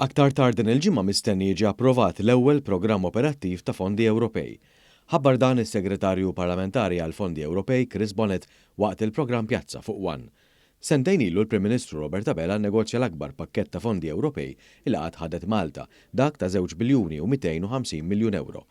Aktar tard din il-ġimgħa mistenni jiġi approvat l-ewwel programm operattiv ta' fondi Ewropej. Ħabbar dan is-Segretarju Parlamentari għal Fondi Ewropej Chris Bonnet waqt il-programm Pjazza fuq One. Sentejn ilu l-Prim Ministru Robert Abela negozja l-akbar pakkett ta' fondi Ewropej il qatt ħadet Malta, dak ta' 2 biljuni u 250 miljun euro.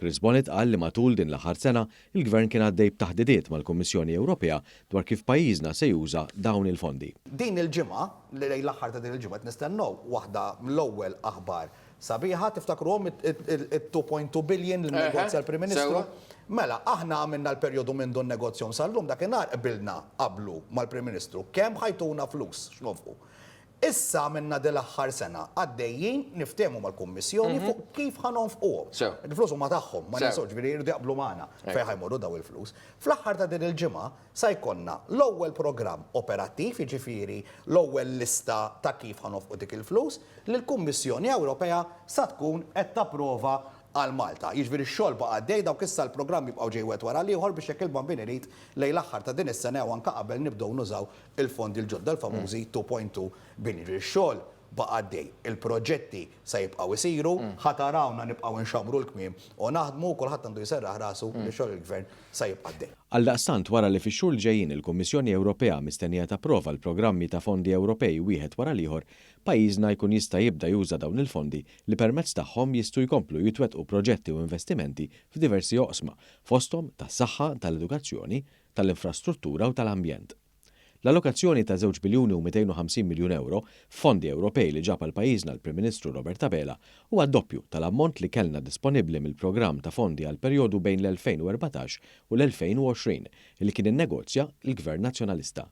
Chris Bonnet qal li matul din l-aħħar sena il-Gvern kien għaddej b'taħdidiet mal-Kummissjoni Ewropea dwar kif pajjiżna se juża dawn il-fondi. Din il-ġimgħa, l-aħħar ta' din il-ġimgħa nistennew waħda mill-ewwel aħbar sabiħa tiftakruhom it-2.2 billion li negozja l-Prim Ministru. Mela, aħna għamilna l-perjodu minn dun negozjom sal-lum dakinhar qbilna qablu mal-Prim Ministru kemm ħajtuna flus x'nofqu. Issa minna dil-aħħar sena għaddejjin niftehmu mal-Kummissjoni fuq kif ħanonfquhom. Il-flus huma tagħhom, ma nisgħux ġifieri jridu jaqblu magħna fejn ħajmorru daw il-flus. Fl-aħħar ta' din il-ġimgħa se jkollna l-ewwel programm operattiv, jiġifieri l-ewwel lista ta' kif ħanonfqu dik il-flus li l-Kummissjoni Ewropea sa tkun qed tapprova għal Malta. Jiġifieri x-xogħol baqa' għaddej dawk issa l-programm jibqgħu ġejwet wara ieħor biex jekk il-bambin irid lejn l-aħħar ta' din is-sena u anke qabel nibdew nużaw il-fondi l-ġodda l-famużi 2.2 billion. X-xogħol baqa' għaddej. Il-proġetti se jibqgħu isiru, ħatarawna nibqgħu nxammru l-kmiem u naħdmu kulħadd għandu jserraħ rasu li xogħol il-Gvern se jibqa' għaddej. Għaldaqstant wara li fix-xhur ġejjin il-Kummissjoni Ewropea mistennija tapprova l-programmi ta' fondi Ewropej wieħed wara l-ieħor, pajjiżna jkun jista' jibda juża dawn il-fondi li permezz tagħhom jistgħu jkomplu jitwettqu proġetti u investimenti f'diversi oqsma, fosthom tas-saħħa, tal-edukazzjoni, tal-infrastruttura u tal-ambjent. L-allokazzjoni ta' 2 biljuni u 250 miljun euro fondi Ewropej li ġab għal pajjiżna l-Prim-Ministru Robert Abela huwa d-doppju tal-ammont li kellna disponibbli mill-programm ta' fondi għal perjodu bejn l-2014 u l-2020 li kien innegozja l-Gvern Nazzjonalista.